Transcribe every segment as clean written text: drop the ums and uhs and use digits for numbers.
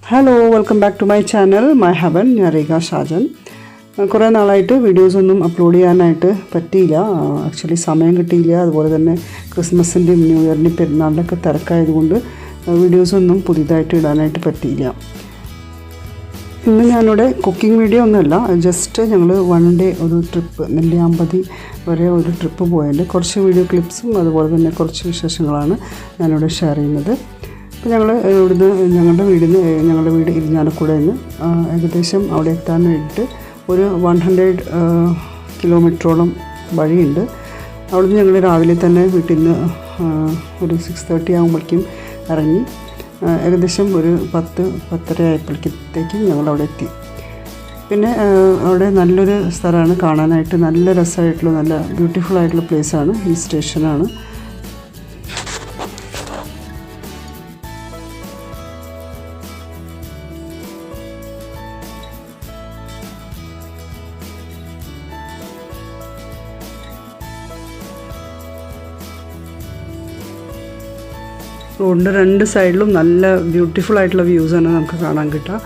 Hello, welcome back to my channel my haven. ഞാൻ രേഖ ഷാജൻ. കുറേ നാളായിട്ട് വീഡിയോസൊന്നും അപ്ലോഡ് ചെയ്യാനായിട്ട് പറ്റിയില്ല. ആക്ച്വലി സമയം കിട്ടിയില്ല. അതുപോലെ തന്നെ ക്രിസ്മസിൻ്റെയും ന്യൂ ഇയറിൻ്റെയും പെരുന്നാളിൻ്റെയൊക്കെ തിരക്കായതുകൊണ്ട് വീഡിയോസൊന്നും പുതിയതായിട്ട് ഇടാനായിട്ട് പറ്റിയില്ല. ഇന്ന് ഞാനിവിടെ കുക്കിംഗ് വീഡിയോ ഒന്നുമല്ല, ജസ്റ്റ് ഞങ്ങൾ വൺ ഡേ ഒരു ട്രിപ്പ് നെല്ലിയാമ്പതി വരെ ഒരു ട്രിപ്പ് പോയതിൻ്റെ കുറച്ച് വീഡിയോ ക്ലിപ്സും അതുപോലെ തന്നെ കുറച്ച് വിശേഷങ്ങളാണ് ഞാനിവിടെ ഷെയർ ചെയ്യുന്നത്. അപ്പോൾ ഞങ്ങൾ ഇവിടുന്ന് ഞങ്ങളുടെ വീട് ഇരിഞ്ഞാലക്കുടയിൽ നിന്ന് ഏകദേശം അവിടെ എത്താൻ വേണ്ടിയിട്ട് ഒരു 100 കിലോമീറ്ററോളം വഴിയുണ്ട്. അവിടുന്ന് ഞങ്ങൾ രാവിലെ തന്നെ വീട്ടിൽ നിന്ന് ഒരു 6:30 ആകുമ്പോഴേക്കും ഇറങ്ങി ഏകദേശം ഒരു 10-10:30 ആയപ്പോഴത്തേക്കും ഞങ്ങളവിടെ എത്തി. പിന്നെ അവിടെ നല്ലൊരു സ്ഥലമാണ് കാണാനായിട്ട്, നല്ല രസമായിട്ടുള്ള നല്ല ബ്യൂട്ടിഫുൾ ആയിട്ടുള്ള പ്ലേസാണ്, ഹിൽ സ്റ്റേഷനാണ്. റോഡിൻ്റെ രണ്ട് സൈഡിലും നല്ല ബ്യൂട്ടിഫുൾ ആയിട്ടുള്ള വ്യൂസാണ് നമുക്ക് കാണാൻ കിട്ടുക.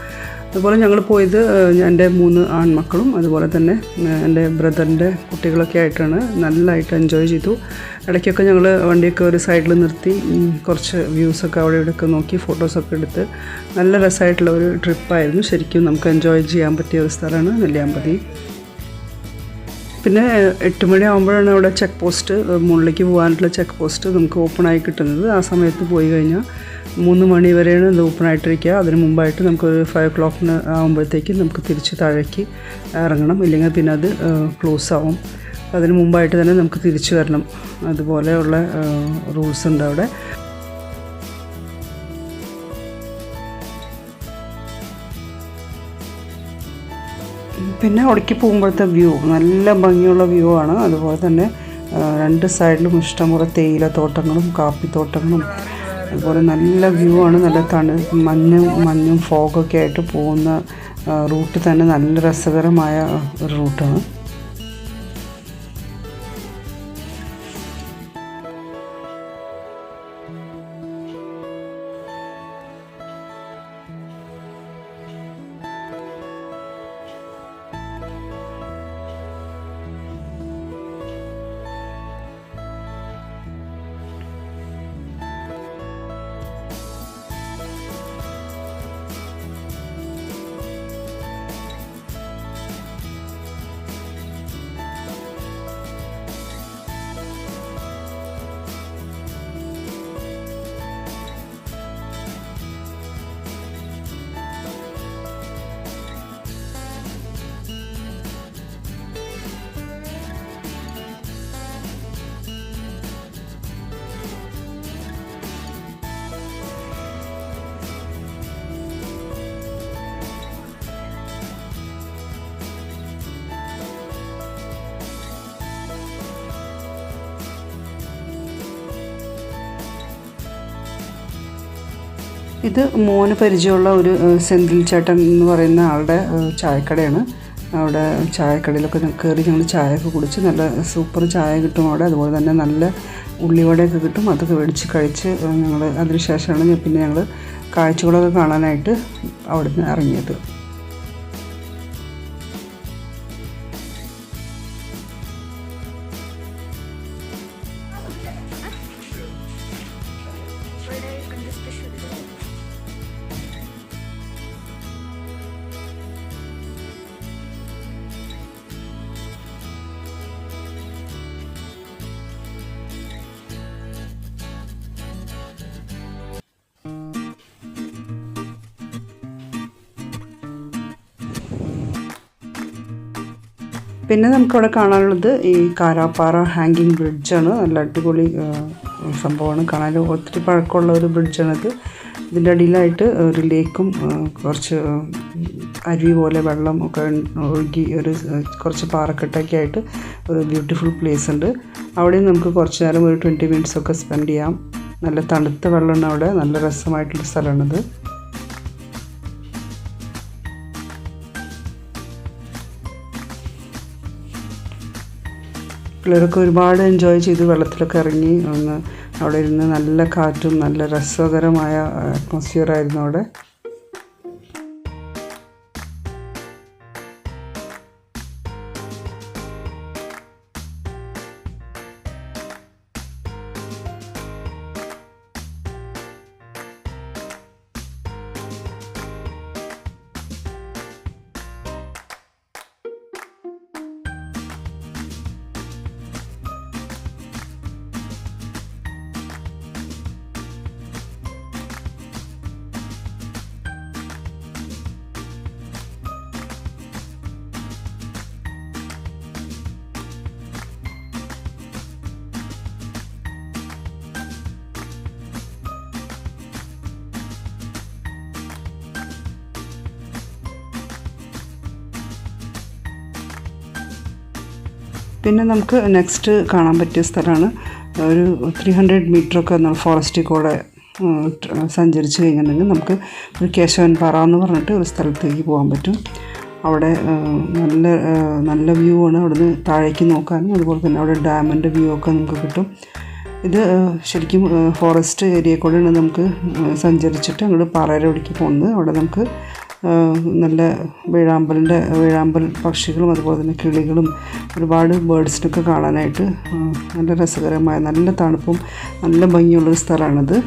അതുപോലെ ഞങ്ങൾ പോയത് എൻ്റെ 3 ആൺമക്കളും അതുപോലെ തന്നെ എൻ്റെ ബ്രദറിൻ്റെ കുട്ടികളൊക്കെ ആയിട്ടാണ്. നല്ലതായിട്ട് എൻജോയ് ചെയ്തു. ഇടയ്ക്കൊക്കെ ഞങ്ങൾ വണ്ടിയൊക്കെ ഒരു സൈഡിൽ നിർത്തി കുറച്ച് വ്യൂസൊക്കെ അവിടെ ഇവിടെയൊക്കെ നോക്കി ഫോട്ടോസൊക്കെ എടുത്ത് നല്ല രസമായിട്ടുള്ള ഒരു ട്രിപ്പായിരുന്നു. ശരിക്കും നമുക്ക് എൻജോയ് ചെയ്യാൻ പറ്റിയ ഒരു സ്ഥലമാണ് നെല്ലിയാമ്പതി. പിന്നെ 8 മണി ആകുമ്പോഴാണ് അവിടെ ചെക്ക് പോസ്റ്റ്, മുകളിലേക്ക് പോകാനുള്ള ചെക്ക് പോസ്റ്റ് നമുക്ക് ഓപ്പണായി കിട്ടുന്നത്. ആ സമയത്ത് പോയി കഴിഞ്ഞാൽ 3 മണി വരെയാണ് ഇത് ഓപ്പണായിട്ടിരിക്കുക. അതിന് മുമ്പായിട്ട് നമുക്കൊരു 5 o'clock ആകുമ്പോഴത്തേക്കും നമുക്ക് തിരിച്ച് താഴേക്ക് ഇറങ്ങണം, ഇല്ലെങ്കിൽ പിന്നെ അത് ക്ലോസ് ആവും. അതിന് മുമ്പായിട്ട് തന്നെ നമുക്ക് തിരിച്ചു വരണം. അതുപോലെയുള്ള റൂൾസ് ഉണ്ട് അവിടെ. പിന്നെ അവിടേക്ക് പോകുമ്പോഴത്തെ വ്യൂ നല്ല ഭംഗിയുള്ള വ്യൂ ആണ്. അതുപോലെ തന്നെ രണ്ട് സൈഡിലും ഇഷ്ടംപോലെ തേയിലത്തോട്ടങ്ങളും കാപ്പിത്തോട്ടങ്ങളും അതുപോലെ നല്ല വ്യൂ ആണ്. നല്ല മഞ്ഞും ഫോഗൊക്കെ ആയിട്ട് പോകുന്ന റൂട്ട് തന്നെ നല്ല രസകരമായ ഒരു റൂട്ടാണ്. ഇത് മോന് പരിചയമുള്ള ഒരു സെന്തിൽ ചേട്ടൻ എന്ന് പറയുന്ന ആളുടെ ചായക്കടയാണ്. അവിടെ ചായക്കടയിലൊക്കെ കയറി ഞങ്ങൾ ചായയൊക്കെ കുടിച്ച് നല്ല സൂപ്പർ ചായ കിട്ടും അവിടെ. അതുപോലെ തന്നെ നല്ല ഉള്ളിവടയൊക്കെ കിട്ടും. അതൊക്കെ മേടിച്ച് കഴിച്ച് ഞങ്ങൾ അതിന് ശേഷമാണ് പിന്നെ ഞങ്ങൾ കാഴ്ചകളൊക്കെ കാണാനായിട്ട് അവിടെ നിന്ന് ഇറങ്ങിയത്. പിന്നെ നമുക്കവിടെ കാണാനുള്ളത് ഈ കാരാപ്പാറ ഹാങ്ങിങ് ബ്രിഡ്ജാണ്. നല്ല അടിപൊളി സംഭവമാണ് കാണാൻ. ഒത്തിരി പഴക്കമുള്ള ഒരു ബ്രിഡ്ജാണിത്. ഇതിൻ്റെ അടിയിലായിട്ട് ഒരു ലേക്കും കുറച്ച് അരുവി പോലെ വെള്ളം ഒക്കെ ഒഴുകി ഒരു കുറച്ച് പാറക്കെട്ടൊക്കെ ആയിട്ട് ഒരു ബ്യൂട്ടിഫുൾ പ്ലേസ് ഉണ്ട്. അവിടെയും നമുക്ക് കുറച്ച് നേരം ഒരു 20 minutes ഒക്കെ സ്പെൻഡ് ചെയ്യാം. നല്ല തണുത്ത വെള്ളമാണ് അവിടെ. നല്ല രസമായിട്ടുള്ള സ്ഥലമാണിത്. പിള്ളേരൊക്കെ ഒരുപാട് എൻജോയ് ചെയ്ത് വെള്ളത്തിലൊക്കെ ഇറങ്ങി ഒന്ന് അവിടെ ഇരുന്ന് നല്ല കാറ്റും നല്ല രസകരമായ അറ്റ്മോസ്ഫിയർ ആയിരുന്നു അവിടെ. പിന്നെ നമുക്ക് നെക്സ്റ്റ് കാണാൻ പറ്റിയ സ്ഥലമാണ് ഒരു 300 മീറ്ററൊക്കെ നമ്മൾ ഫോറസ്റ്റിൽ കൂടെ സഞ്ചരിച്ച് കഴിഞ്ഞിട്ടുണ്ടെങ്കിൽ നമുക്ക് ഒരു കേശവൻപാറ എന്ന് പറഞ്ഞിട്ട് ഒരു സ്ഥലത്തേക്ക് പോകാൻ പറ്റും. അവിടെ നല്ല വ്യൂ ആണ്. അവിടുന്ന് താഴേക്ക് നോക്കാനും അതുപോലെ തന്നെ അവിടെ ഡാമിൻ്റെ വ്യൂ ഒക്കെ നമുക്ക് കിട്ടും. ഇത് ശരിക്കും ഫോറസ്റ്റ് ഏരിയയിൽ കൂടെയാണ് നമുക്ക് സഞ്ചരിച്ചിട്ട് അങ്ങോട്ട് പാറയിലേക്ക് പോകുന്നത്. അവിടെ നമുക്ക് നല്ല വേഴാമ്പൽ പക്ഷികളും അതുപോലെ തന്നെ കിളികളും ഒരുപാട് ബേഡ്സിനൊക്കെ കാണാനായിട്ട് നല്ല രസകരമായ നല്ല തണുപ്പും നല്ല ഭംഗിയുള്ളൊരു സ്ഥലമാണിത്.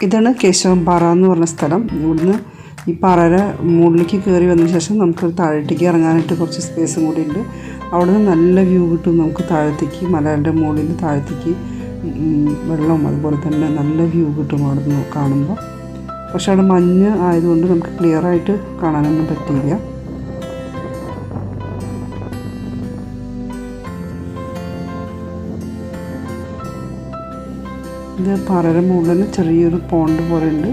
ഇതാണ് കേശവൻപാറ എന്ന് പറഞ്ഞ സ്ഥലം. ഇവിടുന്ന് ഈ പാറയുടെ മുകളിലേക്ക് കയറി വന്നതിന് ശേഷം നമുക്ക് താഴത്തേക്ക് ഇറങ്ങാനായിട്ട് കുറച്ച് സ്പേസും കൂടി ഉണ്ട്. അവിടെ നിന്ന് നല്ല വ്യൂ കിട്ടും. നമുക്ക് താഴത്തേക്ക് മലയുടെ മുകളിൽ താഴത്തേക്ക് വെള്ളവും അതുപോലെ തന്നെ നല്ല വ്യൂ കിട്ടും അവിടെ നിന്ന് കാണുമ്പോൾ. പക്ഷെ അവിടെ മഞ്ഞ് ആയതുകൊണ്ട് നമുക്ക് ക്ലിയറായിട്ട് കാണാനൊന്നും പറ്റിയില്ല. ഇത് പാറയുടെ മുകളിൽ ചെറിയൊരു പോണ്ട് പോലെ ഉണ്ട്.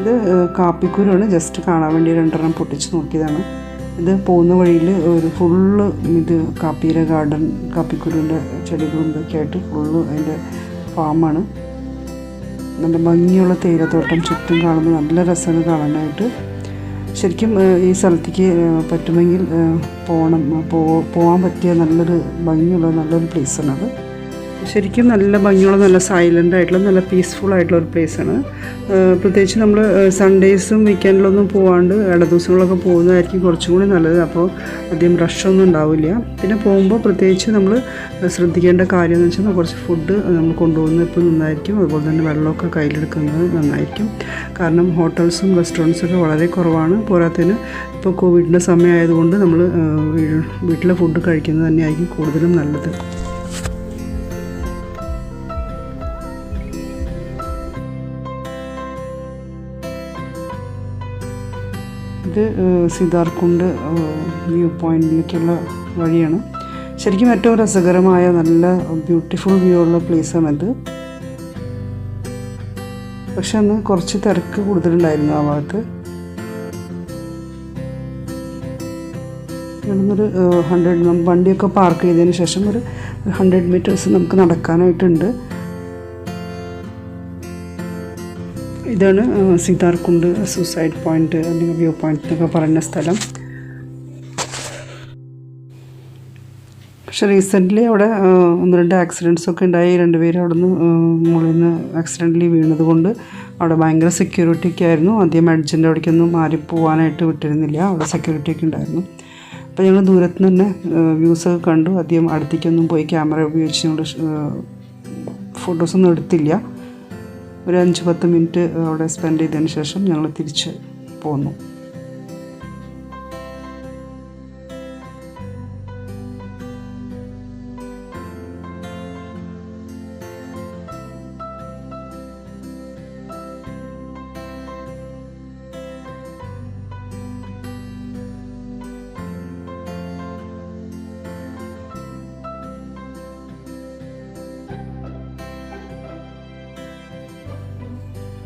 ഇത് കാപ്പിക്കുരുവാണ്. ജസ്റ്റ് കാണാൻ വേണ്ടി 2 പൊട്ടിച്ച് നോക്കിയതാണ്. ഇത് പോകുന്ന വഴിയിൽ ഒരു ഫുള്ള് ഇത് കാപ്പിയുടെ ഗാർഡൻ, കാപ്പിക്കുരുവിൻ്റെ ചെടികളും ഇതൊക്കെ ആയിട്ട് ഫുള്ള് അതിൻ്റെ ഫാമാണ്. നല്ല ഭംഗിയുള്ള തേയിലത്തോട്ടം ചുറ്റും കാണുമ്പോൾ നല്ല രസമാണ് കാണാനായിട്ട്. ശരിക്കും ഈ സ്ഥലത്തേക്ക് പറ്റുമെങ്കിൽ പോകാൻ പറ്റിയ നല്ലൊരു ഭംഗിയുള്ള നല്ലൊരു പ്ലേസാണത്. ശരിക്കും നല്ല ഭംഗിയുള്ള നല്ല സൈലൻ്റ് ആയിട്ടുള്ള നല്ല പീസ്ഫുൾ ആയിട്ടുള്ള ഒരു പ്ലേസാണ്. പ്രത്യേകിച്ച് നമ്മൾ സൺഡേയ്സും വീക്കെൻഡിലൊന്നും പോകാണ്ട് ഇട ദിവസങ്ങളൊക്കെ പോകുന്നതായിരിക്കും കുറച്ചും കൂടി നല്ലത്. അപ്പോൾ അധികം റഷൊന്നും ഉണ്ടാവില്ല. പിന്നെ പോകുമ്പോൾ പ്രത്യേകിച്ച് നമ്മൾ ശ്രദ്ധിക്കേണ്ട കാര്യം എന്ന് വെച്ചാൽ കുറച്ച് ഫുഡ് നമ്മൾ കൊണ്ടുപോകുന്നത് ഇപ്പോൾ നന്നായിരിക്കും. അതുപോലെ തന്നെ വെള്ളമൊക്കെ കയ്യിലെടുക്കുന്നത് നന്നായിരിക്കും. കാരണം ഹോട്ടൽസും റെസ്റ്റോറൻറ്റ്സൊക്കെ വളരെ കുറവാണ്. പോരാത്തതിന് ഇപ്പോൾ കോവിഡിൻ്റെ സമയമായതുകൊണ്ട് നമ്മൾ വീട്ടിലെ ഫുഡ് കഴിക്കുന്നത് തന്നെയായിരിക്കും കൂടുതലും നല്ലത്. ഇത് സീതാർകുണ്ട് വ്യൂ പോയിൻറ്റിലേക്കുള്ള വഴിയാണ്. ശരിക്കും ഏറ്റവും രസകരമായ നല്ല ബ്യൂട്ടിഫുൾ വ്യൂ ഉള്ള പ്ലേസാണിത്. പക്ഷെ അന്ന് കുറച്ച് തിരക്ക് കൂടുതലുണ്ടായിരുന്നു ആ ഭാഗത്ത്. ഇവിടുന്നൊരു 100 വണ്ടിയൊക്കെ പാർക്ക് ചെയ്തതിന് ശേഷം ഒരു 100 മീറ്റേഴ്സ് നമുക്ക് നടക്കാനായിട്ടുണ്ട്. ഇതാണ് സീതാർകുണ്ട് സൂസൈഡ് പോയിൻ്റ് അല്ലെങ്കിൽ വ്യൂ പോയിൻ്റ് എന്നൊക്കെ പറയുന്ന സ്ഥലം. പക്ഷെ റീസെൻ്റ്ലി അവിടെ 1-2 ആക്സിഡൻസൊക്കെ ഉണ്ടായി. 2 പേര് അവിടെ നിന്ന് മുകളിൽ നിന്ന് ആക്സിഡൻ്റലി വീണത് കൊണ്ട് അവിടെ ഭയങ്കര സെക്യൂരിറ്റി ഒക്കെ ആയിരുന്നു. ആദ്യം എഡ്ജിൻ്റെ അവിടേക്കൊന്നും മാറി പോകാനായിട്ട് വിട്ടിരുന്നില്ല. അവിടെ സെക്യൂരിറ്റി ഒക്കെ ഉണ്ടായിരുന്നു. അപ്പോൾ ഞങ്ങൾ ദൂരത്ത് നിന്ന് തന്നെ വ്യൂസൊക്കെ കണ്ടു. അധികം അടുത്തേക്കൊന്നും പോയി ക്യാമറ ഉപയോഗിച്ച് ഞങ്ങൾ ഫോട്ടോസൊന്നും എടുത്തില്ല. ഒരു 5-10 മിനിറ്റ് അവിടെ സ്പെൻഡ് ചെയ്തതിന് ശേഷം ഞങ്ങൾ തിരിച്ച് പോന്നു.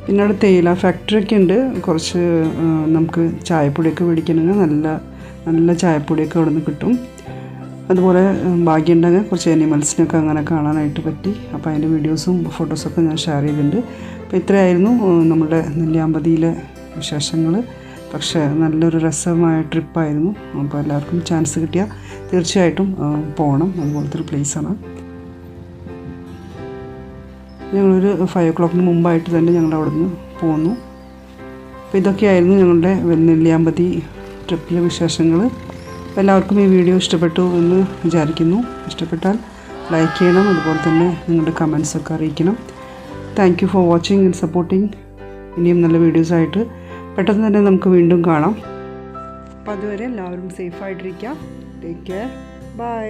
പിന്നെ അവിടെ തേയില ഫാക്ടറിയൊക്കെ ഉണ്ട്. കുറച്ച് നമുക്ക് ചായപ്പൊടിയൊക്കെ മേടിക്കണമെങ്കിൽ നല്ല ചായപ്പൊടിയൊക്കെ അവിടെ നിന്ന് കിട്ടും. അതുപോലെ ഭാഗ്യമുണ്ടെങ്കിൽ കുറച്ച് അനിമൽസിനൊക്കെ അങ്ങനെ കാണാനായിട്ട് പറ്റി. അപ്പോൾ അതിൻ്റെ വീഡിയോസും ഫോട്ടോസൊക്കെ ഞാൻ ഷെയർ ചെയ്തിട്ടുണ്ട്. അപ്പോൾ ഇത്രയായിരുന്നു നമ്മുടെ നെല്ലിയാമ്പതിയിലെ വിശേഷങ്ങൾ. പക്ഷേ നല്ലൊരു രസമായ ട്രിപ്പായിരുന്നു. അപ്പോൾ എല്ലാവർക്കും ചാൻസ് കിട്ടിയാൽ തീർച്ചയായിട്ടും പോകണം. അതുപോലത്തെ ഒരു പ്ലേസാണ്. ഞങ്ങളൊരു 5 o'clock മുമ്പായിട്ട് തന്നെ ഞങ്ങൾ അവിടെ നിന്ന് പോന്നു. അപ്പോൾ ഇതൊക്കെയായിരുന്നു ഞങ്ങളുടെ നെല്ലിയാമ്പതി ട്രിപ്പിലെ വിശേഷങ്ങൾ. അപ്പോൾ എല്ലാവർക്കും ഈ വീഡിയോ ഇഷ്ടപ്പെട്ടു എന്ന് വിചാരിക്കുന്നു. ഇഷ്ടപ്പെട്ടാൽ ലൈക്ക് ചെയ്യണം. അതുപോലെ തന്നെ നിങ്ങളുടെ കമൻസൊക്കെ അറിയിക്കണം. Thank you for watching and supporting. ഇനിയും നല്ല വീഡിയോസായിട്ട് പെട്ടെന്ന് തന്നെ നമുക്ക് വീണ്ടും കാണാം. അപ്പോൾ അതുവരെ എല്ലാവരും സേഫായിട്ടിരിക്കുക. Take care. ബൈ.